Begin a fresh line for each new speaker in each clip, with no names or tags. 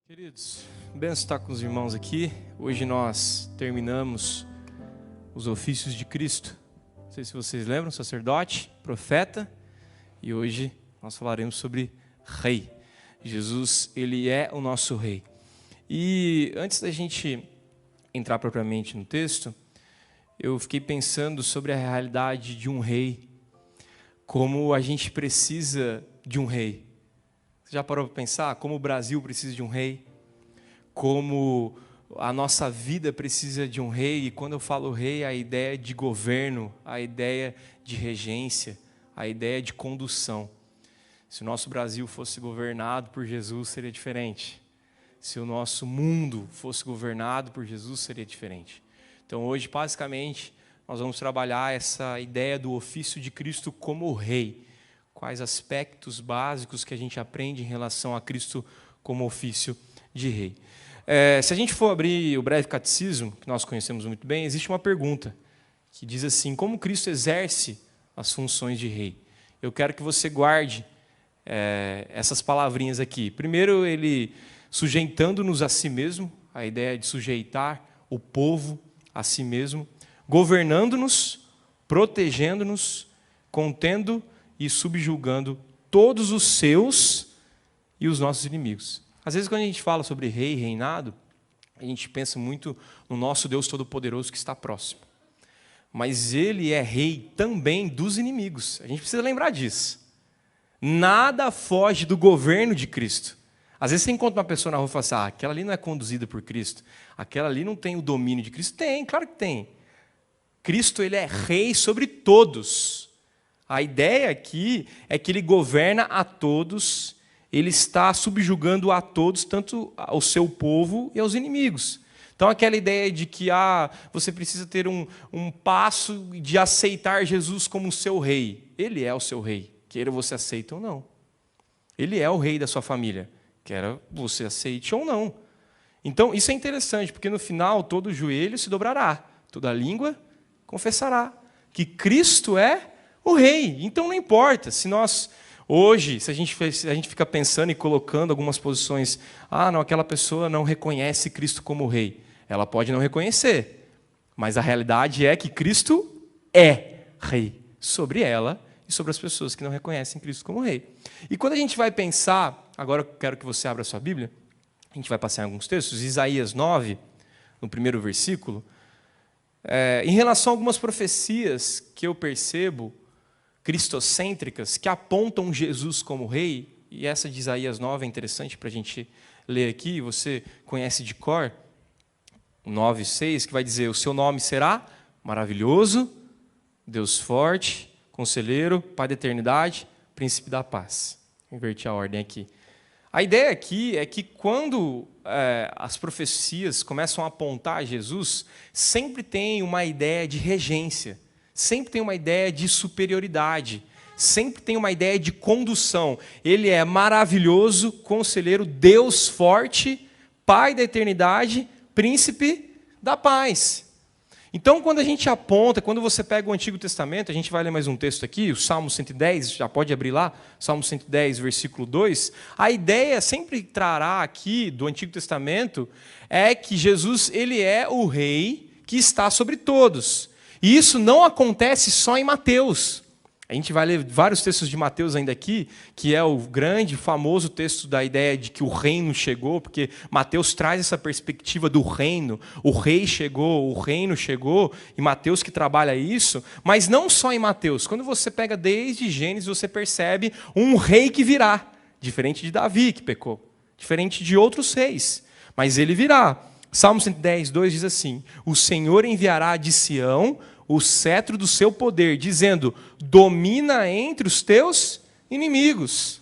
Queridos, benção estar com os irmãos aqui. Hoje nós terminamos os ofícios de Cristo. Não sei se vocês lembram, sacerdote, profeta, e hoje nós falaremos sobre rei. Jesus, ele é o nosso rei. E antes da gente entrar propriamente no texto, eu fiquei pensando sobre a realidade de um rei, como a gente precisa de um rei. Você já parou para pensar como o Brasil precisa de um rei? Como a nossa vida precisa de um rei? E quando eu falo rei, a ideia de governo, a ideia de regência, a ideia de condução. Se o nosso Brasil fosse governado por Jesus, seria diferente. Se o nosso mundo fosse governado por Jesus, seria diferente. Então hoje, basicamente, nós vamos trabalhar essa ideia do ofício de Cristo como rei. Quais aspectos básicos que a gente aprende em relação a Cristo como ofício de rei. Se a gente for abrir o breve catecismo, que nós conhecemos muito bem, existe uma pergunta que diz assim: como Cristo exerce as funções de rei? Eu quero que você guarde essas palavrinhas aqui. Primeiro, ele sujeitando-nos a si mesmo, a ideia de sujeitar o povo a si mesmo, governando-nos, protegendo-nos, contendo e subjugando todos os seus e os nossos inimigos. Às vezes, quando a gente fala sobre rei e reinado, a gente pensa muito no nosso Deus Todo-Poderoso que está próximo. Mas ele é rei também dos inimigos. A gente precisa lembrar disso. Nada foge do governo de Cristo. Às vezes você encontra uma pessoa na rua e fala assim: aquela ali não é conduzida por Cristo, aquela ali não tem o domínio de Cristo. Tem, claro que tem. Cristo, ele é rei sobre todos. A ideia aqui é que ele governa a todos, ele está subjugando a todos, tanto ao seu povo e aos inimigos. Então, aquela ideia de que você precisa ter um passo de aceitar Jesus como seu rei. Ele é o seu rei, queira você aceite ou não. Ele é o rei da sua família, queira você aceite ou não. Então, isso é interessante, porque no final todo joelho se dobrará, toda língua confessará que Cristo é o rei. Então não importa se nós hoje, se a gente fica pensando e colocando algumas posições, não, aquela pessoa não reconhece Cristo como rei. Ela pode não reconhecer, mas a realidade é que Cristo é rei sobre ela e sobre as pessoas que não reconhecem Cristo como rei. E quando a gente vai pensar, agora eu quero que você abra a sua Bíblia, a gente vai passar em alguns textos, Isaías 9, no primeiro versículo, em relação a algumas profecias que eu percebo, cristocêntricas, que apontam Jesus como rei, e essa de Isaías 9 é interessante para a gente ler aqui, você conhece de cor, 9:6, que vai dizer: o seu nome será maravilhoso, Deus forte, conselheiro, Pai da eternidade, príncipe da paz. Vou inverter a ordem aqui. A ideia aqui é que quando as profecias começam a apontar a Jesus, sempre tem uma ideia de regência, sempre tem uma ideia de superioridade, sempre tem uma ideia de condução. Ele é maravilhoso, conselheiro, Deus forte, Pai da eternidade, príncipe da paz. Então, quando a gente aponta, quando você pega o Antigo Testamento, a gente vai ler mais um texto aqui, o Salmo 110, já pode abrir lá, Salmo 110, versículo 2, a ideia sempre trará aqui do Antigo Testamento é que Jesus, ele é o rei que está sobre todos. E isso não acontece só em Mateus. A gente vai ler vários textos de Mateus ainda aqui, que é o grande, famoso texto da ideia de que o reino chegou, porque Mateus traz essa perspectiva do reino. O rei chegou, o reino chegou, e Mateus que trabalha isso. Mas não só em Mateus. Quando você pega desde Gênesis, você percebe um rei que virá, diferente de Davi, que pecou, diferente de outros reis. Mas ele virá. Salmo 110, 2 diz assim: o Senhor enviará de Sião o cetro do seu poder, dizendo: domina entre os teus inimigos.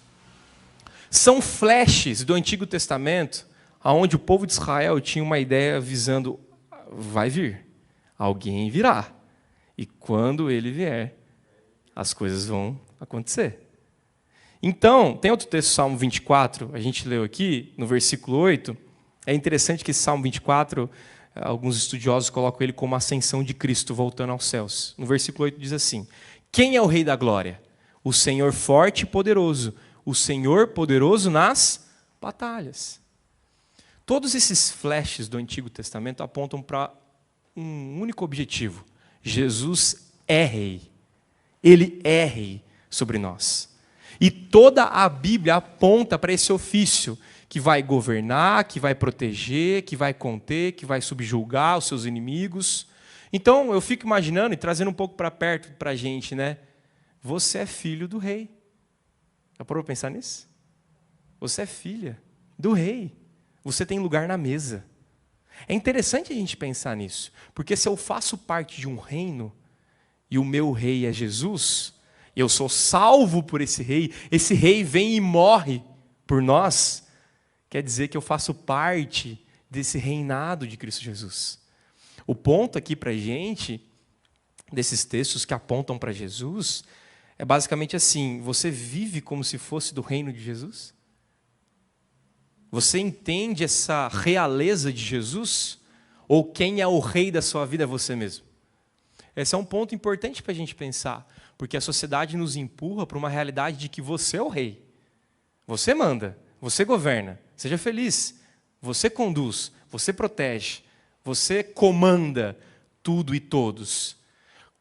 São flashes do Antigo Testamento, onde o povo de Israel tinha uma ideia visando: vai vir, alguém virá. E quando ele vier, as coisas vão acontecer. Então, tem outro texto, Salmo 24, a gente leu aqui, no versículo 8, é interessante que esse Salmo 24, alguns estudiosos colocam ele como a ascensão de Cristo voltando aos céus. No versículo 8 diz assim: quem é o Rei da Glória? O Senhor forte e poderoso, o Senhor poderoso nas batalhas. Todos esses flashes do Antigo Testamento apontam para um único objetivo. Jesus é rei. Ele é rei sobre nós. E toda a Bíblia aponta para esse ofício que vai governar, que vai proteger, que vai conter, que vai subjugar os seus inimigos. Então, eu fico imaginando e trazendo um pouco para perto para a gente, né? Você é filho do rei. Já parou para pensar nisso? Você é filha do rei. Você tem lugar na mesa. É interessante a gente pensar nisso, porque se eu faço parte de um reino e o meu rei é Jesus, eu sou salvo por esse rei vem e morre por nós, quer dizer que eu faço parte desse reinado de Cristo Jesus. O ponto aqui para a gente, desses textos que apontam para Jesus, é basicamente assim: você vive como se fosse do reino de Jesus? Você entende essa realeza de Jesus? Ou quem é o rei da sua vida é você mesmo? Esse é um ponto importante para a gente pensar, porque a sociedade nos empurra para uma realidade de que você é o rei. Você manda, você governa, seja feliz, você conduz, você protege, você comanda tudo e todos.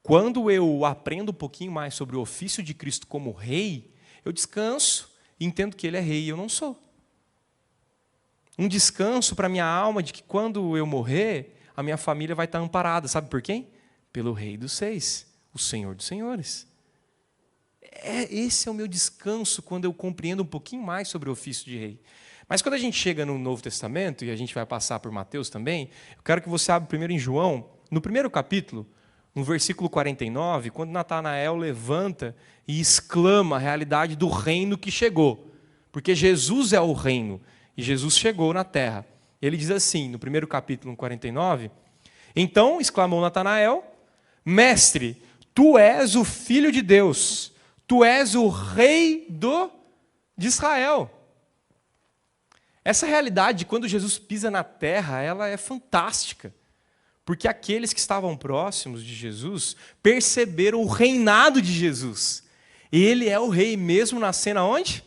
Quando eu aprendo um pouquinho mais sobre o ofício de Cristo como rei, eu descanso e entendo que ele é rei e eu não sou. Um descanso para a minha alma de que quando eu morrer, a minha família vai estar amparada. Sabe por quem? Pelo Rei dos Seis, o Senhor dos Senhores. Esse é o meu descanso quando eu compreendo um pouquinho mais sobre o ofício de rei. Mas quando a gente chega no Novo Testamento, e a gente vai passar por Mateus também, eu quero que você abra primeiro em João, no primeiro capítulo, no versículo 49, quando Natanael levanta e exclama a realidade do reino que chegou. Porque Jesus é o reino. E Jesus chegou na terra. Ele diz assim, no primeiro capítulo, no 49, então exclamou Natanael, mestre, tu és o Filho de Deus, tu és o Rei de Israel. Essa realidade, quando Jesus pisa na terra, ela é fantástica. Porque aqueles que estavam próximos de Jesus perceberam o reinado de Jesus. Ele é o rei, mesmo nascendo aonde?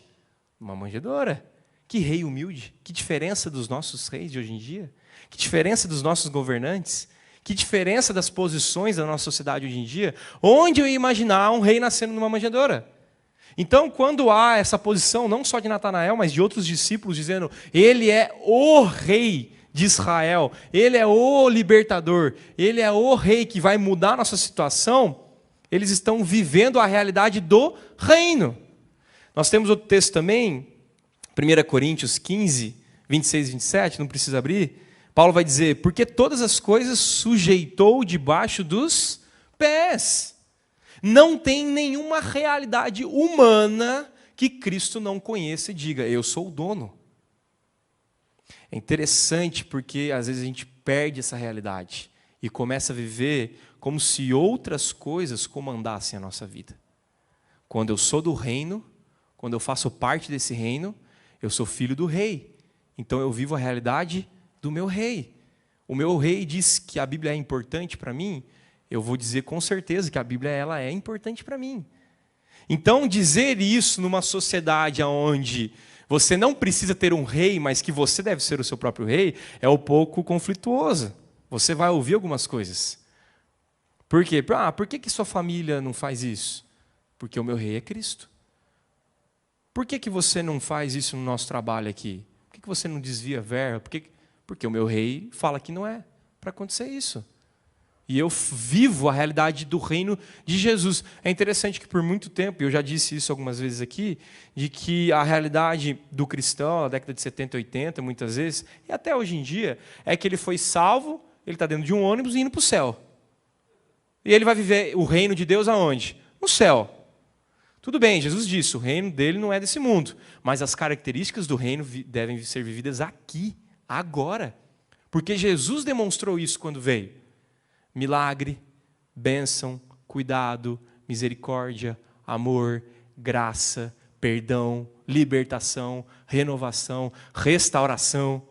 Numa manjedoura. Que rei humilde, que diferença dos nossos reis de hoje em dia, que diferença dos nossos governantes, que diferença das posições da nossa sociedade hoje em dia, onde eu ia imaginar um rei nascendo numa manjedoura? Então, quando há essa posição, não só de Natanael, mas de outros discípulos, dizendo, ele é o rei de Israel, ele é o libertador, ele é o rei que vai mudar a nossa situação, eles estão vivendo a realidade do reino. Nós temos outro texto também, 1 Coríntios 15, 26 e 27, não precisa abrir. Paulo vai dizer, porque todas as coisas sujeitou debaixo dos pés. Não tem nenhuma realidade humana que Cristo não conheça e diga, eu sou o dono. É interessante porque às vezes a gente perde essa realidade e começa a viver como se outras coisas comandassem a nossa vida. Quando eu sou do reino, quando eu faço parte desse reino, eu sou filho do rei, então eu vivo a realidade do meu rei. O meu rei diz que a Bíblia é importante para mim, eu vou dizer com certeza que a Bíblia ela é importante para mim. Então, dizer isso numa sociedade onde você não precisa ter um rei, mas que você deve ser o seu próprio rei, é um pouco conflituoso. Você vai ouvir algumas coisas. Por quê? Por que sua família não faz isso? Porque o meu rei é Cristo. Por que você não faz isso no nosso trabalho aqui? Por que você não desvia verba? Porque o meu rei fala que não é para acontecer isso. E eu vivo a realidade do reino de Jesus. É interessante que por muito tempo, eu já disse isso algumas vezes aqui, de que a realidade do cristão, na década de 70, 80, muitas vezes, e até hoje em dia, é que ele foi salvo, ele está dentro de um ônibus e indo para o céu. E ele vai viver o reino de Deus aonde? No céu. Tudo bem, Jesus disse, o reino dele não é desse mundo, mas as características do reino devem ser vividas aqui, agora. Porque Jesus demonstrou isso quando veio. Milagre, bênção, cuidado, misericórdia, amor, graça, perdão, libertação, renovação, restauração.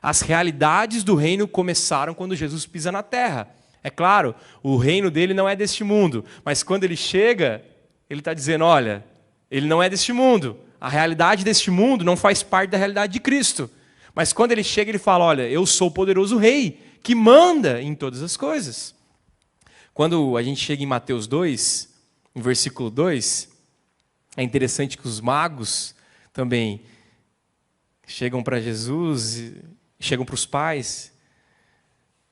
As realidades do reino começaram quando Jesus pisa na terra. É claro, o reino dele não é deste mundo, mas quando ele chega, ele está dizendo, olha, ele não é deste mundo. A realidade deste mundo não faz parte da realidade de Cristo. Mas quando ele chega, ele fala, olha, eu sou o poderoso rei, que manda em todas as coisas. Quando a gente chega em Mateus 2, no versículo 2, é interessante que os magos também chegam para Jesus, chegam para os pais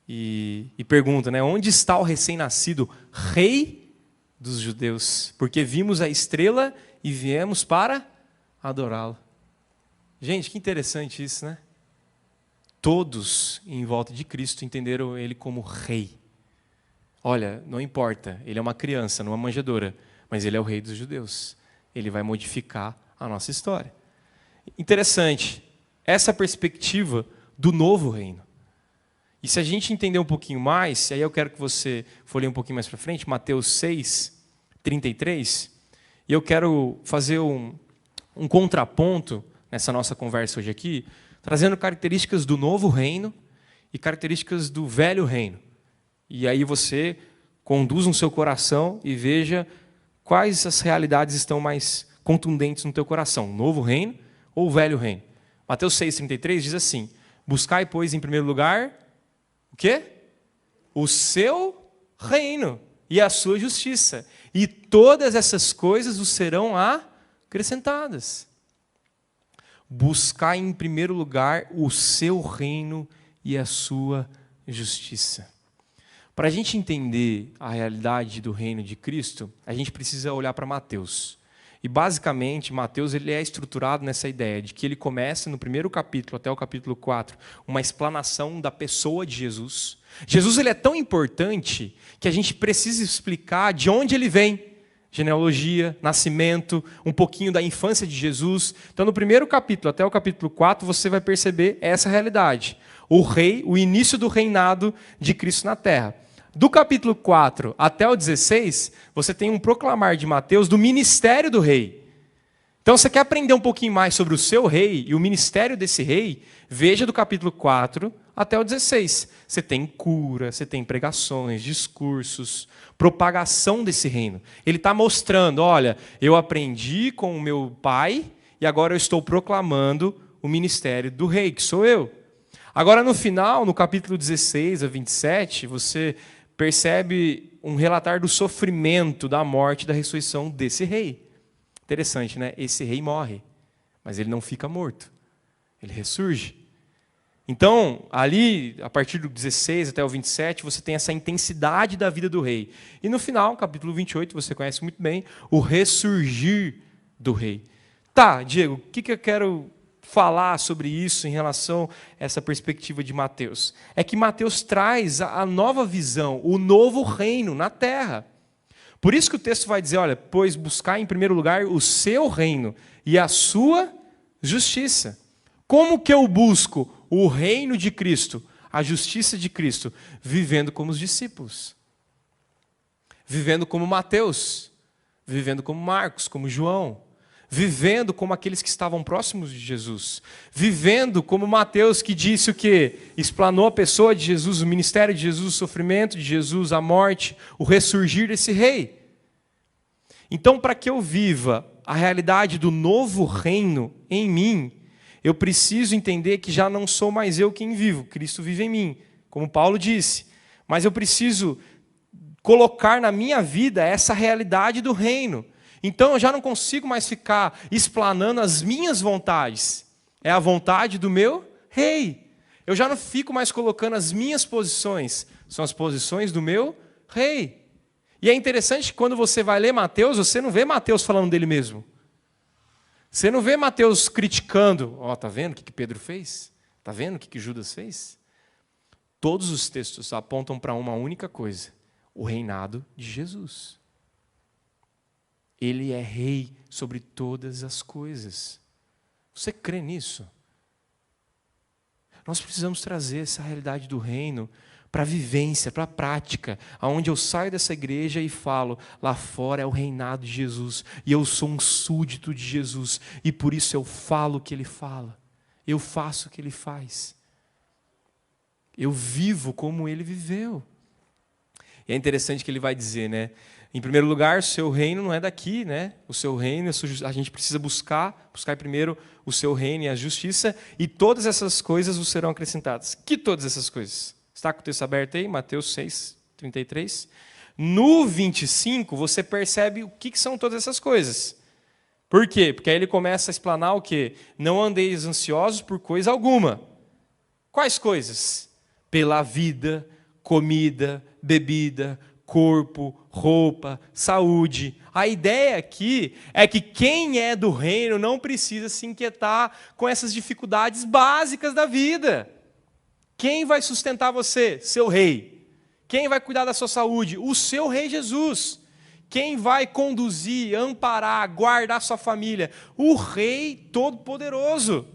e perguntam, né, onde está o recém-nascido rei dos judeus? Porque vimos a estrela e viemos para adorá-lo. Gente, que interessante isso, né? Todos em volta de Cristo entenderam ele como rei. Olha, não importa, ele é uma criança, numa manjedoura, mas ele é o rei dos judeus. Ele vai modificar a nossa história. Interessante, essa perspectiva do novo reino. E se a gente entender um pouquinho mais, aí eu quero que você folheie um pouquinho mais para frente, Mateus 6, 33, e eu quero fazer um contraponto nessa nossa conversa hoje aqui, trazendo características do novo reino e características do velho reino. E aí você conduz no seu coração e veja quais as realidades estão mais contundentes no teu coração, o novo reino ou o velho reino. Mateus 6,33 diz assim, buscai, pois, em primeiro lugar, o quê? O seu reino e a sua justiça. E todas essas coisas vos serão acrescentadas. Buscai em primeiro lugar o seu reino e a sua justiça. Para a gente entender a realidade do reino de Cristo, a gente precisa olhar para Mateus. E basicamente, Mateus ele é estruturado nessa ideia de que ele começa no primeiro capítulo até o capítulo 4, uma explanação da pessoa de Jesus. Jesus ele é tão importante que a gente precisa explicar de onde ele vem. Genealogia, nascimento, um pouquinho da infância de Jesus. Então, no primeiro capítulo até o capítulo 4, você vai perceber essa realidade. O rei, o início do reinado de Cristo na terra. Do capítulo 4 até o 16, você tem um proclamar de Mateus do ministério do rei. Então, você quer aprender um pouquinho mais sobre o seu rei e o ministério desse rei? Veja do capítulo 4 até o 16. Você tem cura, você tem pregações, discursos, propagação desse reino. Ele está mostrando, olha, eu aprendi com o meu pai e agora eu estou proclamando o ministério do rei, que sou eu. Agora, no final, no capítulo 16 a 27, você percebe um relatar do sofrimento, da morte e da ressurreição desse rei. Interessante, né? Esse rei morre, mas ele não fica morto. Ele ressurge. Então, ali, a partir do 16 até o 27, você tem essa intensidade da vida do rei. E no final, capítulo 28, você conhece muito bem, o ressurgir do rei. Tá, Diego, o que eu quero falar sobre isso em relação a essa perspectiva de Mateus? É que Mateus traz a nova visão, o novo reino na terra. Por isso que o texto vai dizer, olha, pois buscar em primeiro lugar o seu reino e a sua justiça. Como que eu busco o reino de Cristo, a justiça de Cristo? Vivendo como os discípulos. Vivendo como Mateus. Vivendo como Marcos, como João. Vivendo como aqueles que estavam próximos de Jesus. Vivendo como Mateus, que disse o quê? Explanou a pessoa de Jesus, o ministério de Jesus, o sofrimento de Jesus, a morte, o ressurgir desse rei. Então, para que eu viva a realidade do novo reino em mim, eu preciso entender que já não sou mais eu quem vivo, Cristo vive em mim, como Paulo disse. Mas eu preciso colocar na minha vida essa realidade do reino. Então eu já não consigo mais ficar explanando as minhas vontades. É a vontade do meu rei. Eu já não fico mais colocando as minhas posições. São as posições do meu rei. E é interessante que quando você vai ler Mateus, você não vê Mateus falando dele mesmo. Você não vê Mateus criticando. Ó, tá vendo o que Pedro fez? Tá vendo o que Judas fez? Todos os textos apontam para uma única coisa: o reinado de Jesus. Ele é rei sobre todas as coisas. Você crê nisso? Nós precisamos trazer essa realidade do reino para a vivência, para a prática, aonde eu saio dessa igreja e falo, lá fora é o reinado de Jesus, e eu sou um súdito de Jesus, e por isso eu falo o que ele fala, eu faço o que ele faz, eu vivo como ele viveu. E é interessante que ele vai dizer, né? Em primeiro lugar, o seu reino não é daqui, né? O seu reino, a gente precisa buscar primeiro o seu reino e a justiça, e todas essas coisas vos serão acrescentadas. Que todas essas coisas? Está com o texto aberto aí? Mateus 6, 33. No 25, você percebe o que são todas essas coisas. Por quê? Porque aí ele começa a explanar o quê? Não andeis ansiosos por coisa alguma. Quais coisas? Pela vida, comida, bebida, corpo, roupa, saúde. A ideia aqui é que quem é do reino não precisa se inquietar com essas dificuldades básicas da vida. Quem vai sustentar você? Seu rei. Quem vai cuidar da sua saúde? O seu rei Jesus. Quem vai conduzir, amparar, guardar sua família? O rei todo-poderoso.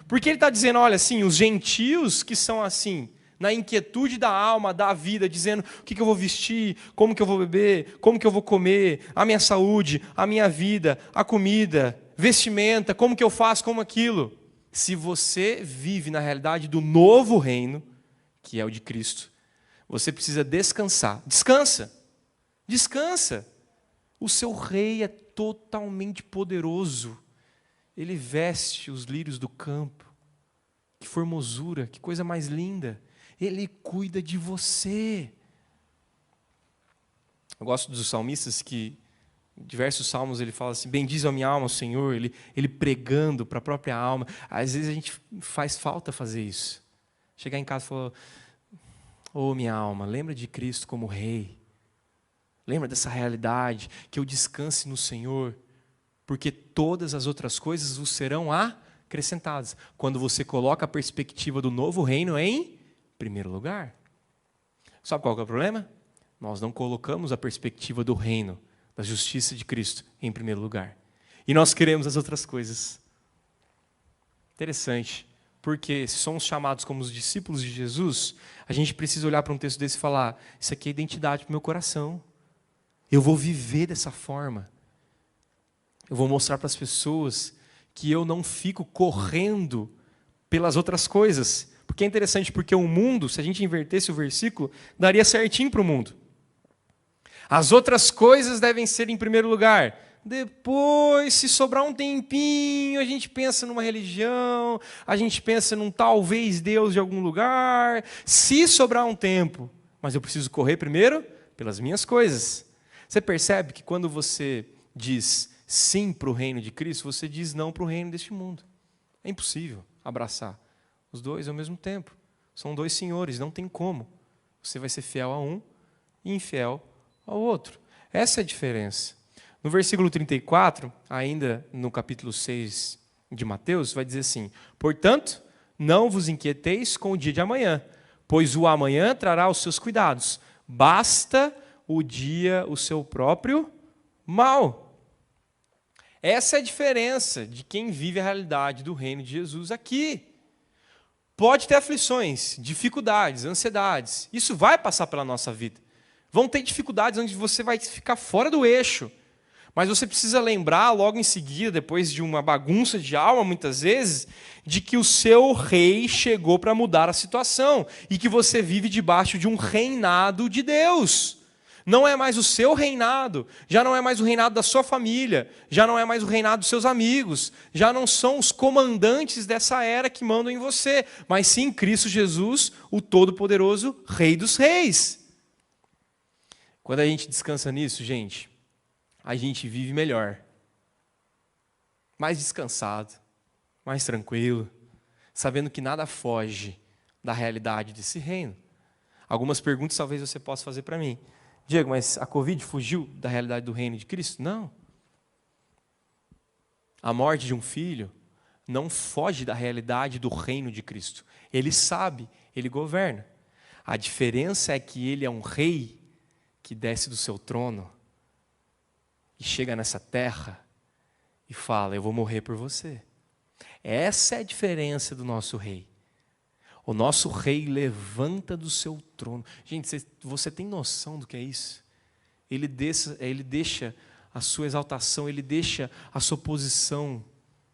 Porque ele está dizendo, olha, assim, os gentios que são assim, na inquietude da alma, da vida, dizendo o que eu vou vestir, como que eu vou beber, como que eu vou comer, a minha saúde, a minha vida, a comida, vestimenta, como que eu faço, como aquilo. Se você vive na realidade do novo reino, que é o de Cristo, você precisa descansar. Descansa. Descansa. O seu rei é totalmente poderoso. Ele veste os lírios do campo. Que formosura, que coisa mais linda. Ele cuida de você. Eu gosto dos salmistas que, em diversos salmos, ele fala assim, bendize a minha alma, o Senhor, ele pregando para a própria alma. Às vezes a gente faz falta fazer isso. Chegar em casa e falar, oh minha alma, lembra de Cristo como rei. Lembra dessa realidade, que eu descanse no Senhor, porque todas as outras coisas vos serão acrescentadas. Quando você coloca a perspectiva do novo reino em primeiro lugar. Sabe qual que é o problema? Nós não colocamos a perspectiva do reino, da justiça de Cristo em primeiro lugar. E nós queremos as outras coisas. Interessante, porque se somos chamados como os discípulos de Jesus, a gente precisa olhar para um texto desse e falar, isso aqui é identidade para o meu coração. Eu vou viver dessa forma. Eu vou mostrar para as pessoas que eu não fico correndo pelas outras coisas. Porque é interessante, porque o mundo, se a gente invertesse o versículo, daria certinho para o mundo. As outras coisas devem ser em primeiro lugar. Depois, se sobrar um tempinho, a gente pensa numa religião, a gente pensa num talvez Deus de algum lugar. Se sobrar um tempo, mas eu preciso correr primeiro pelas minhas coisas. Você percebe que quando você diz sim para o reino de Cristo, você diz não para o reino deste mundo. É impossível abraçar os dois ao mesmo tempo. São dois senhores, não tem como. Você vai ser fiel a um e infiel ao outro. Essa é a diferença. No versículo 34, ainda no capítulo 6 de Mateus, vai dizer assim, portanto, não vos inquieteis com o dia de amanhã, pois o amanhã trará os seus cuidados. Basta o dia o seu próprio mal. Essa é a diferença de quem vive a realidade do reino de Jesus aqui. Pode ter aflições, dificuldades, ansiedades. Isso vai passar pela nossa vida. Vão ter dificuldades onde você vai ficar fora do eixo. Mas você precisa lembrar, logo em seguida, depois de uma bagunça de alma, muitas vezes, de que o seu rei chegou para mudar a situação e que você vive debaixo de um reinado de Deus. Não é mais o seu reinado, já não é mais o reinado da sua família, já não é mais o reinado dos seus amigos, já não são os comandantes dessa era que mandam em você, mas sim Cristo Jesus, o Todo-Poderoso Rei dos Reis. Quando a gente descansa nisso, gente, a gente vive melhor, mais descansado, mais tranquilo, sabendo que nada foge da realidade desse reino. Algumas perguntas talvez você possa fazer para mim. Diego, mas a Covid fugiu da realidade do reino de Cristo? Não. A morte de um filho não foge da realidade do reino de Cristo. Ele sabe, ele governa. A diferença é que ele é um rei que desce do seu trono e chega nessa terra e fala, eu vou morrer por você. Essa é a diferença do nosso rei. O nosso rei levanta do seu trono. Gente, você tem noção do que é isso? Ele deixa a sua exaltação, ele deixa a sua posição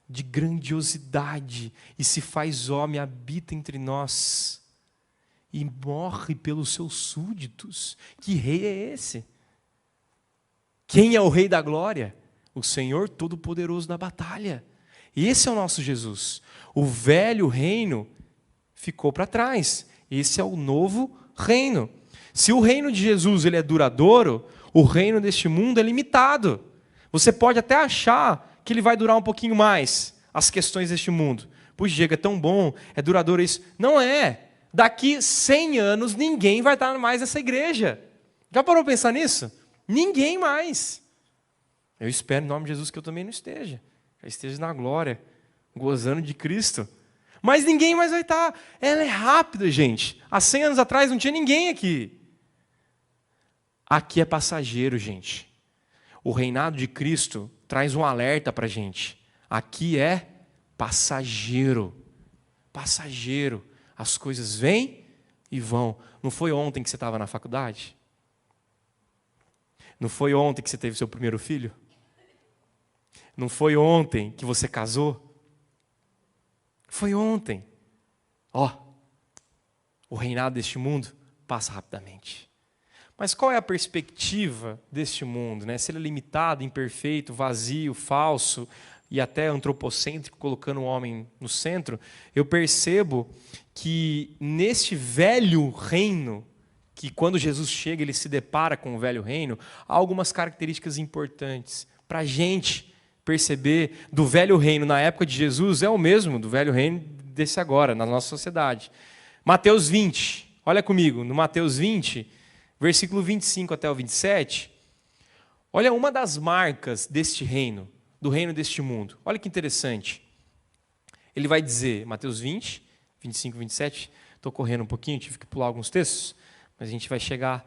de grandiosidade e se faz homem, habita entre nós. e morre pelos seus súditos. Que rei é esse? Quem é o rei da glória? O Senhor Todo-Poderoso da batalha. Esse é o nosso Jesus. O velho reino ficou para trás. Esse é o novo reino. Se o reino de Jesus ele é duradouro, o reino deste mundo é limitado. Você pode até achar que ele vai durar um pouquinho mais, as questões deste mundo. Puxa, Diego, é tão bom, é duradouro isso. Não é. Daqui 100 anos, ninguém vai estar mais nessa igreja. Já parou para pensar nisso? Ninguém mais. Eu espero, em nome de Jesus, que eu também não esteja. Já esteja na glória, gozando de Cristo. Mas ninguém mais vai estar. Ela é rápida, gente. Há 100 anos atrás não tinha ninguém aqui. Aqui é passageiro, gente. O reinado de Cristo traz um alerta para a gente. Aqui é passageiro. Passageiro. As coisas vêm e vão. Não foi ontem que você estava na faculdade? Não foi ontem que você teve seu primeiro filho? Não foi ontem que você casou? Foi ontem. O reinado deste mundo passa rapidamente. Mas qual é a perspectiva deste mundo, né? Se ele é limitado, imperfeito, vazio, falso e até antropocêntrico, colocando o homem no centro, eu percebo que neste velho reino, que quando Jesus chega ele se depara com o velho reino, há algumas características importantes para a gente perceber do velho reino na época de Jesus é o mesmo do velho reino desse agora, na nossa sociedade. Mateus 20, olha comigo, no Mateus 20, versículo 25 até o 27, olha uma das marcas deste reino, do reino deste mundo. Olha que interessante. Ele vai dizer, Mateus 20, 25 e 27, estou correndo um pouquinho, tive que pular alguns textos, mas a gente vai chegar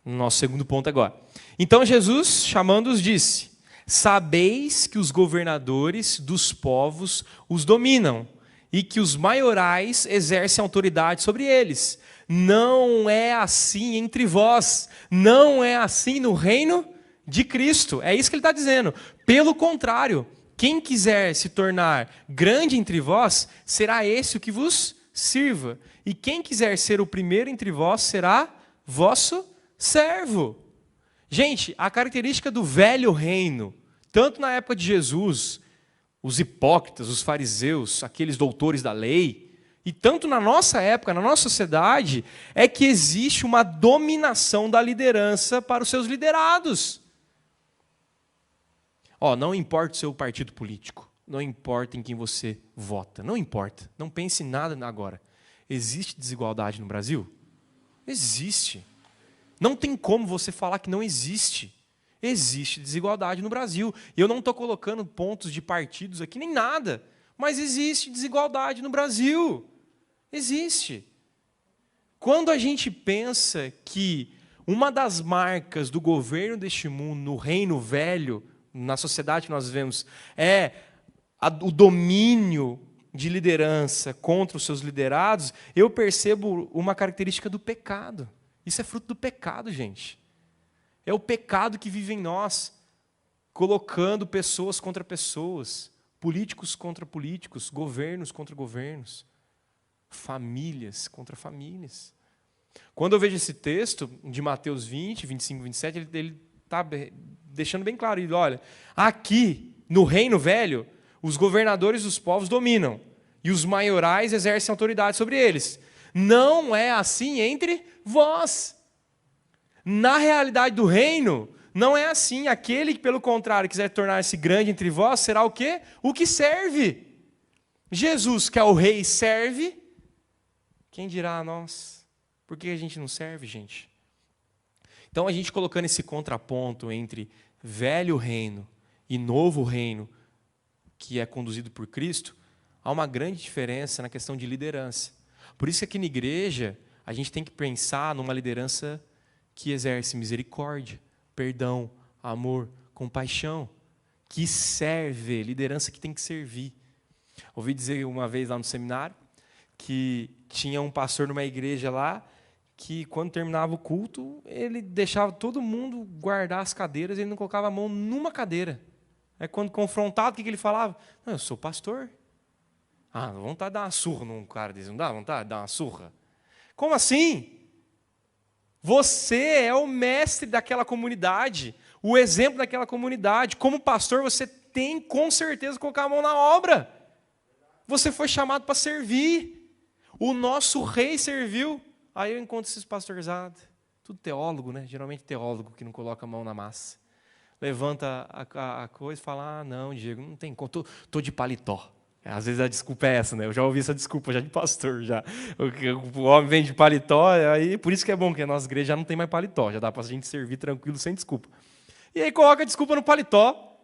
no nosso segundo ponto agora. Então Jesus, chamando-os, disse: sabeis que os governadores dos povos os dominam, e que os maiorais exercem autoridade sobre eles. Não é assim entre vós, não é assim no reino de Cristo. É isso que ele está dizendo. Pelo contrário, quem quiser se tornar grande entre vós, será esse o que vos sirva. E quem quiser ser o primeiro entre vós, será vosso servo. Gente, a característica do velho reino, tanto na época de Jesus, os hipócritas, os fariseus, aqueles doutores da lei, e tanto na nossa época, na nossa sociedade, é que existe uma dominação da liderança para os seus liderados. Não importa o seu partido político, não importa em quem você vota, não importa, não pense em nada agora. Existe desigualdade no Brasil? Existe. Não tem como você falar que não existe. Existe desigualdade no Brasil. E eu não estou colocando pontos de partidos aqui, nem nada. Mas existe desigualdade no Brasil. Existe. Quando a gente pensa que uma das marcas do governo deste mundo, no reino velho, na sociedade que nós vivemos, é o domínio de liderança contra os seus liderados, eu percebo uma característica do pecado. Isso é fruto do pecado, gente. É o pecado que vive em nós, colocando pessoas contra pessoas, políticos contra políticos, governos contra governos, famílias contra famílias. Quando eu vejo esse texto de Mateus 20, 25, 27, ele está deixando bem claro, ele, olha, aqui no reino velho, os governadores dos povos dominam, e os maiorais exercem autoridade sobre eles. Não é assim entre vós. Na realidade do reino, não é assim. Aquele que, pelo contrário, quiser tornar-se grande entre vós, será o quê? O que serve. Jesus, que é o rei, serve. Quem dirá a nós? Por que a gente não serve, gente? Então, a gente colocando esse contraponto entre velho reino e novo reino, que é conduzido por Cristo, há uma grande diferença na questão de liderança. Por isso que aqui na igreja, a gente tem que pensar numa liderança que exerce misericórdia, perdão, amor, compaixão, que serve, liderança que tem que servir. Ouvi dizer uma vez lá no seminário que tinha um pastor numa igreja lá que quando terminava o culto, ele deixava todo mundo guardar as cadeiras, ele não colocava a mão numa cadeira. Aí quando confrontado, o que ele falava? Não, eu sou pastor. Dá vontade de dar uma surra num cara desse, não dá vontade de dar uma surra? Como assim? Você é o mestre daquela comunidade, o exemplo daquela comunidade. Como pastor, você tem com certeza que colocar a mão na obra. Você foi chamado para servir. O nosso rei serviu. Aí eu encontro esses pastorizados, tudo teólogo, né? Geralmente teólogo que não coloca a mão na massa. Levanta a coisa e fala, não, Diego, não tem como, tô de paletó. Às vezes a desculpa é essa, né? Eu já ouvi essa desculpa já de pastor. Já. O homem vem de paletó, aí por isso que é bom que a nossa igreja já não tem mais paletó. Já dá para a gente servir tranquilo, sem desculpa. E aí coloca a desculpa no paletó.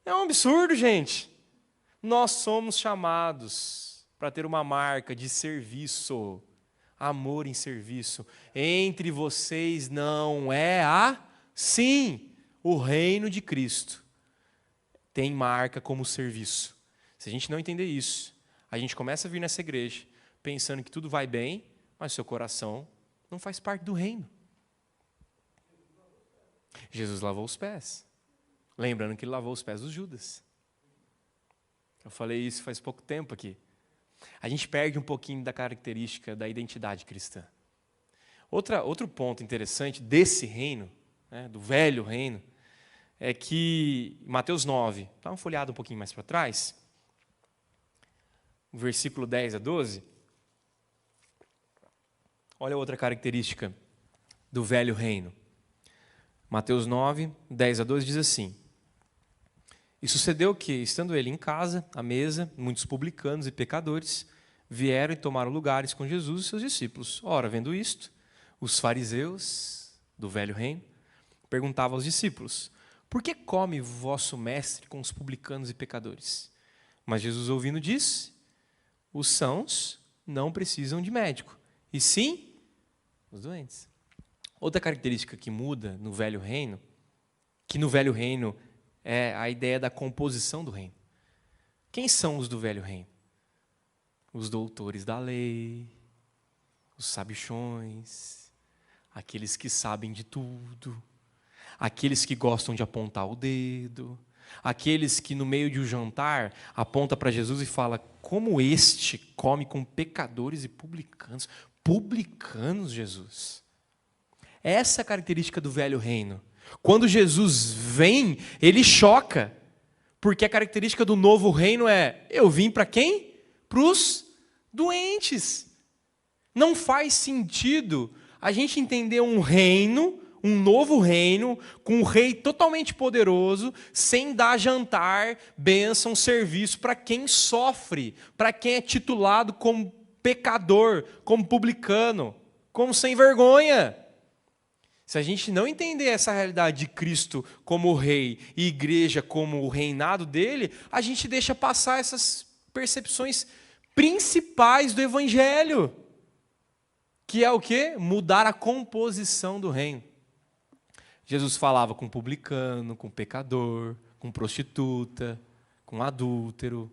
É um absurdo, gente. Nós somos chamados para ter uma marca de serviço. Amor em serviço. Entre vocês não é assim. O reino de Cristo tem marca como serviço. Se a gente não entender isso, a gente começa a vir nessa igreja pensando que tudo vai bem, mas seu coração não faz parte do reino. Jesus lavou os pés. Lembrando que ele lavou os pés dos Judas. Eu falei isso faz pouco tempo aqui. A gente perde um pouquinho da característica da identidade cristã. Outro ponto interessante desse reino, né, do velho reino, é que Mateus 9, dá uma folhada um pouquinho mais para trás, versículo 10 a 12, olha outra característica do velho reino. Mateus 9, 10 a 12 diz assim: E sucedeu que, estando ele em casa, à mesa, muitos publicanos e pecadores vieram e tomaram lugares com Jesus e seus discípulos. Ora, vendo isto, os fariseus do velho reino perguntavam aos discípulos: Por que come vosso mestre com os publicanos e pecadores? Mas Jesus, ouvindo, disse: Os sãos não precisam de médico, e sim os doentes. Outra característica que muda no velho reino, que no velho reino é a ideia da composição do reino. Quem são os do velho reino? Os doutores da lei, os sabichões, aqueles que sabem de tudo, aqueles que gostam de apontar o dedo, aqueles que no meio de um jantar aponta para Jesus e fala: como este come com pecadores e publicanos? Publicanos, Jesus. Essa é a característica do velho reino. Quando Jesus vem, ele choca, porque a característica do novo reino é: eu vim para quem? Para os doentes. Não faz sentido a gente entender um reino, um novo reino, com um rei totalmente poderoso, sem dar jantar, bênção, serviço para quem sofre, para quem é titulado como pecador, como publicano, como sem vergonha. Se a gente não entender essa realidade de Cristo como rei e igreja como o reinado dele, a gente deixa passar essas percepções principais do evangelho, que é o quê? Mudar a composição do reino. Jesus falava com publicano, com pecador, com prostituta, com adúltero,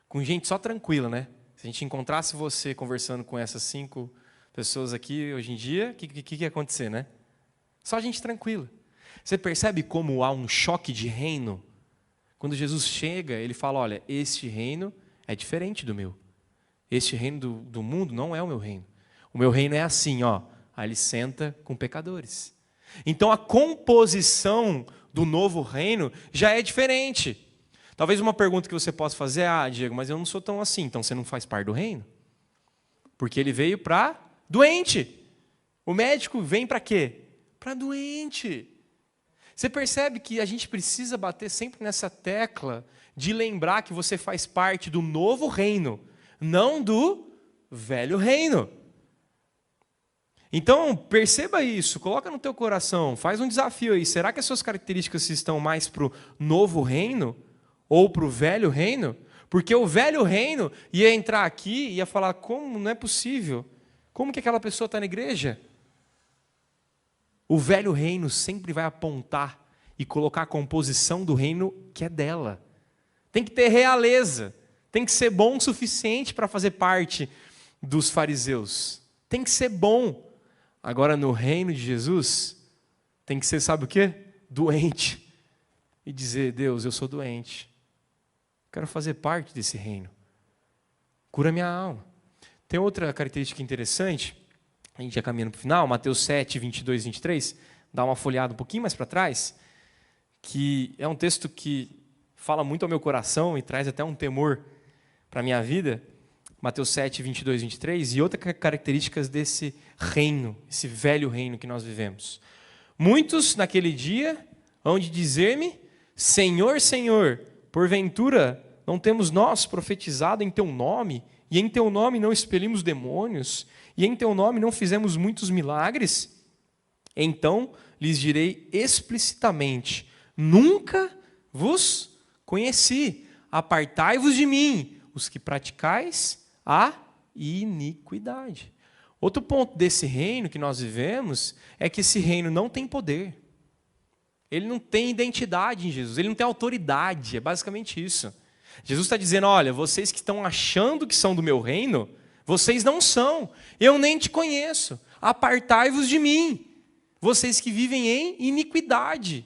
com gente só tranquila, né? Se a gente encontrasse você conversando com essas 5 pessoas aqui hoje em dia, o que ia acontecer, né? Só gente tranquila. Você percebe como há um choque de reino? Quando Jesus chega, ele fala: olha, este reino é diferente do meu. Este reino do mundo não é o meu reino. O meu reino é assim, ó. Aí ele senta com pecadores. Então a composição do novo reino já é diferente. Talvez uma pergunta que você possa fazer é: Diego, mas eu não sou tão assim, então você não faz parte do reino? Porque ele veio para doente. O médico vem para quê? Para doente. Você percebe que a gente precisa bater sempre nessa tecla de lembrar que você faz parte do novo reino, não do velho reino. Então, perceba isso, coloca no teu coração, faz um desafio aí. Será que as suas características estão mais para o novo reino ou para o velho reino? Porque o velho reino ia entrar aqui e ia falar: como não é possível? Como que aquela pessoa está na igreja? O velho reino sempre vai apontar e colocar a composição do reino que é dela. Tem que ter realeza, tem que ser bom o suficiente para fazer parte dos fariseus. Tem que ser bom. Agora, no reino de Jesus, tem que ser, sabe o quê? Doente. E dizer: Deus, eu sou doente. Quero fazer parte desse reino. Cura minha alma. Tem outra característica interessante, a gente já caminhando para o final, Mateus 7, 22 e 23, dá uma folheada um pouquinho mais para trás, que é um texto que fala muito ao meu coração e traz até um temor para a minha vida. Mateus 7, 22 e 23, e outras características desse reino, esse velho reino que nós vivemos. Muitos naquele dia hão de dizer-me, Senhor, Senhor, porventura não temos nós profetizado em teu nome, e em teu nome não expelimos demônios, e em teu nome não fizemos muitos milagres? Então lhes direi explicitamente, nunca vos conheci, apartai-vos de mim, os que praticais a iniquidade. Outro ponto desse reino que nós vivemos é que esse reino não tem poder. Ele não tem identidade em Jesus, ele não tem autoridade, é basicamente isso. Jesus está dizendo, olha, vocês que estão achando que são do meu reino, vocês não são, eu nem te conheço, apartai-vos de mim, vocês que vivem em iniquidade.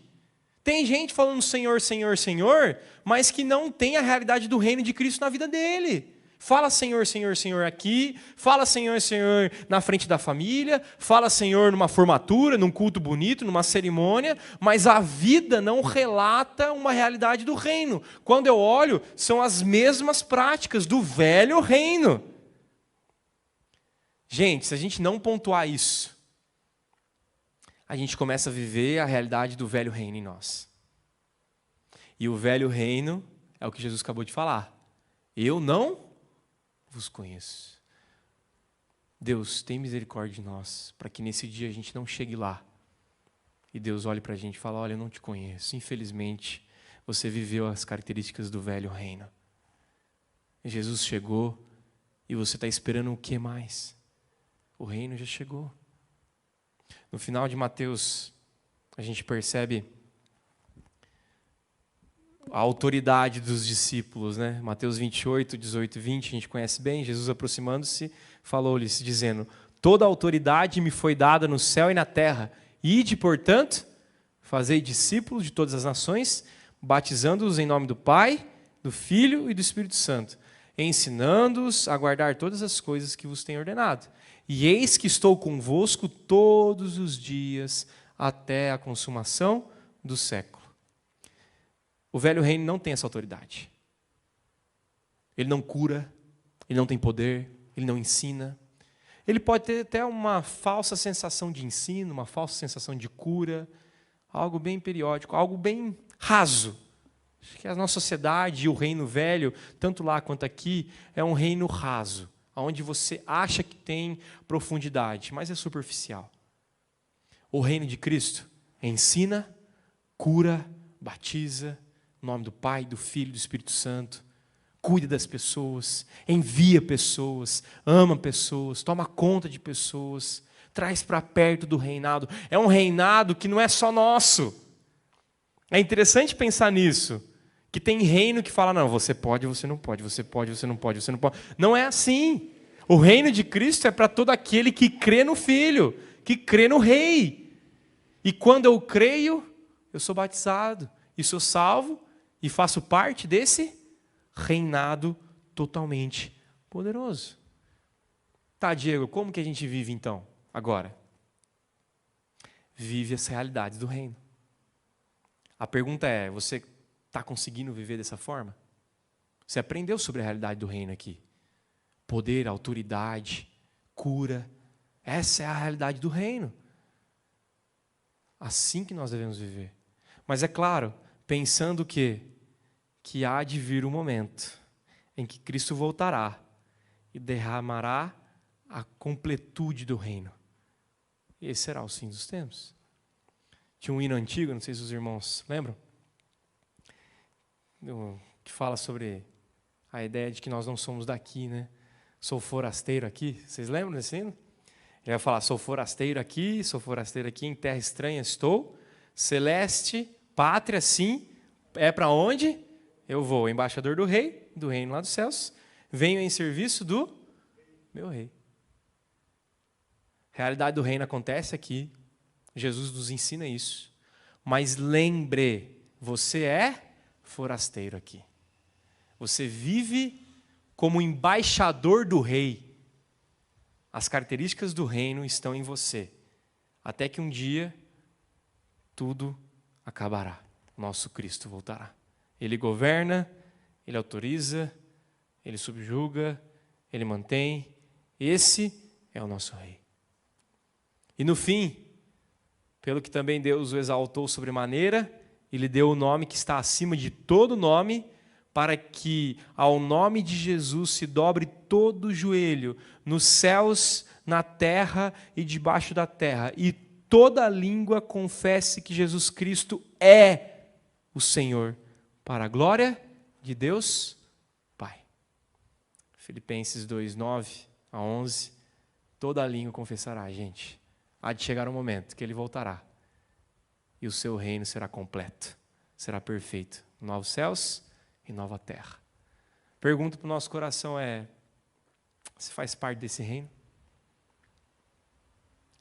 Tem gente falando Senhor, Senhor, Senhor, mas que não tem a realidade do reino de Cristo na vida dele. Fala Senhor, Senhor, Senhor aqui, fala Senhor, Senhor na frente da família, fala Senhor numa formatura, num culto bonito, numa cerimônia, mas a vida não relata uma realidade do reino. Quando eu olho, são as mesmas práticas do velho reino. Gente, se a gente não pontuar isso, a gente começa a viver a realidade do velho reino em nós. E o velho reino é o que Jesus acabou de falar. Eu não vos conheço. Deus, tem misericórdia de nós, para que nesse dia a gente não chegue lá. E Deus olhe para a gente e fale, olha, eu não te conheço. Infelizmente, você viveu as características do velho reino. E Jesus chegou e você está esperando o que mais? O reino já chegou. No final de Mateus, a gente percebe a autoridade dos discípulos, né? Mateus 28, 18 e 20, a gente conhece bem. Jesus aproximando-se, falou-lhes, dizendo, toda a autoridade me foi dada no céu e na terra. Ide, portanto, fazei discípulos de todas as nações, batizando-os em nome do Pai, do Filho e do Espírito Santo, ensinando-os a guardar todas as coisas que vos tenho ordenado. E eis que estou convosco todos os dias, até a consumação do século. O velho reino não tem essa autoridade. Ele não cura, ele não tem poder, ele não ensina. Ele pode ter até uma falsa sensação de ensino, uma falsa sensação de cura, algo bem periódico, algo bem raso. Acho que a nossa sociedade e o reino velho, tanto lá quanto aqui, é um reino raso, onde você acha que tem profundidade, mas é superficial. O reino de Cristo ensina, cura, batiza, em nome do Pai, do Filho e do Espírito Santo, cuida das pessoas, envia pessoas, ama pessoas, toma conta de pessoas, traz para perto do reinado. É um reinado que não é só nosso. É interessante pensar nisso, que tem reino que fala, não, você pode, você não pode, você pode, você não pode, você não pode. Não é assim. O reino de Cristo é para todo aquele que crê no Filho, que crê no Rei. E quando eu creio, eu sou batizado e sou salvo, e faço parte desse reinado totalmente poderoso. Tá, Diego, como que a gente vive então, agora? Vive as realidades do reino. A pergunta é, você está conseguindo viver dessa forma? Você aprendeu sobre a realidade do reino aqui? Poder, autoridade, cura. Essa é a realidade do reino. Assim que nós devemos viver. Mas é claro, pensando que há de vir um momento em que Cristo voltará e derramará a completude do reino. Esse será o fim dos tempos. Tinha um hino antigo, não sei se os irmãos lembram, que fala sobre a ideia de que nós não somos daqui, né? Sou forasteiro aqui. Vocês lembram desse hino? Ele vai falar, sou forasteiro aqui, em terra estranha estou, celeste, pátria, sim, é para onde? Eu vou, embaixador do rei, do reino lá dos céus, venho em serviço do meu rei. A realidade do reino acontece aqui, Jesus nos ensina isso, mas lembre, você é forasteiro aqui. Você vive como embaixador do rei. As características do reino estão em você, até que um dia tudo acabará. Nosso Cristo voltará. Ele governa, Ele autoriza, Ele subjuga, Ele mantém. Esse é o nosso Rei. E no fim, pelo que também Deus o exaltou sobremaneira, e lhe deu o nome que está acima de todo nome, para que ao nome de Jesus se dobre todo o joelho, nos céus, na terra e debaixo da terra, e toda língua confesse que Jesus Cristo é o Senhor, para a glória de Deus Pai. Filipenses 2, 9 a 11, toda língua confessará, gente. Há de chegar um momento que Ele voltará, e o seu reino será completo, será perfeito. Novos céus e nova terra. Pergunta para o nosso coração é: você faz parte desse reino?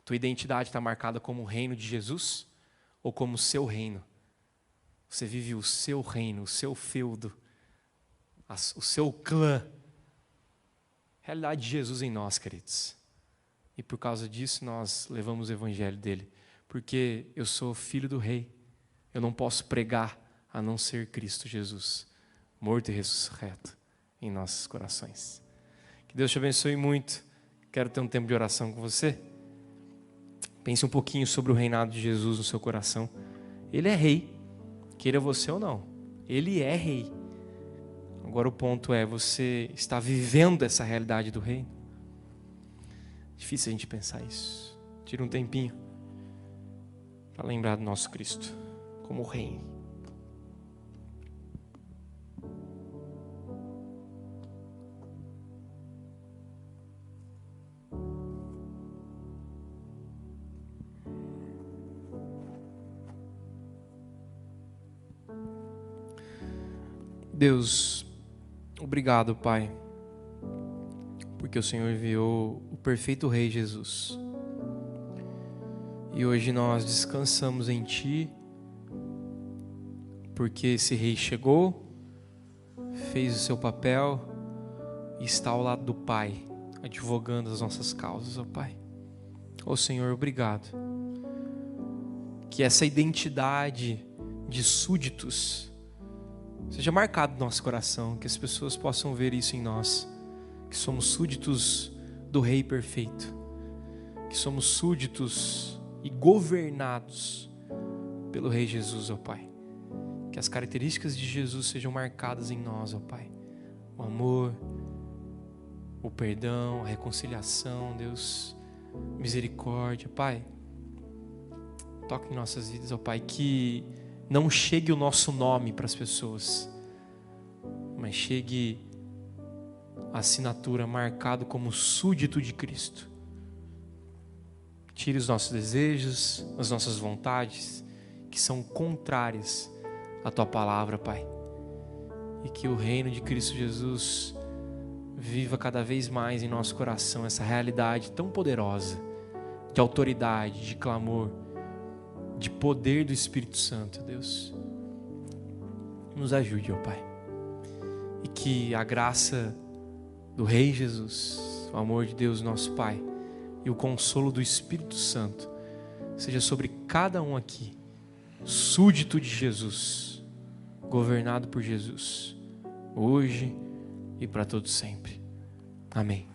Tua identidade está marcada como o reino de Jesus ou como o seu reino? Você vive o seu reino, o seu feudo, o seu clã. Realidade de Jesus em nós, queridos. E por causa disso nós levamos o evangelho dele. Porque eu sou filho do rei. Eu não posso pregar a não ser Cristo Jesus, morto e ressurreto em nossos corações. Que Deus te abençoe muito. Quero ter um tempo de oração com você. Pense um pouquinho sobre o reinado de Jesus no seu coração. Ele é rei, queira você ou não. Ele é rei. Agora o ponto é, você está vivendo essa realidade do reino? Difícil a gente pensar isso. Tira um tempinho para lembrar do nosso Cristo como rei. Deus, obrigado, Pai, porque o Senhor enviou o perfeito Rei Jesus. E hoje nós descansamos em Ti, porque esse Rei chegou, fez o seu papel e está ao lado do Pai, advogando as nossas causas, ó Pai. Ó Senhor, obrigado. Que essa identidade de súditos seja marcado no nosso coração, que as pessoas possam ver isso em nós, que somos súditos do Rei perfeito, que somos súditos e governados pelo Rei Jesus, ó Pai. Que as características de Jesus sejam marcadas em nós, ó Pai. O amor, o perdão, a reconciliação, Deus, misericórdia, Pai. Toque em nossas vidas, ó Pai, que não chegue o nosso nome para as pessoas, mas chegue a assinatura marcado como súdito de Cristo. Tire os nossos desejos, as nossas vontades, que são contrárias à Tua palavra, Pai. E que o reino de Cristo Jesus viva cada vez mais em nosso coração essa realidade tão poderosa de autoridade, de clamor, de poder do Espírito Santo, Deus. Nos ajude, ó Pai. E que a graça do Rei Jesus, o amor de Deus, nosso Pai, e o consolo do Espírito Santo seja sobre cada um aqui, súdito de Jesus, governado por Jesus, hoje e para todo sempre. Amém.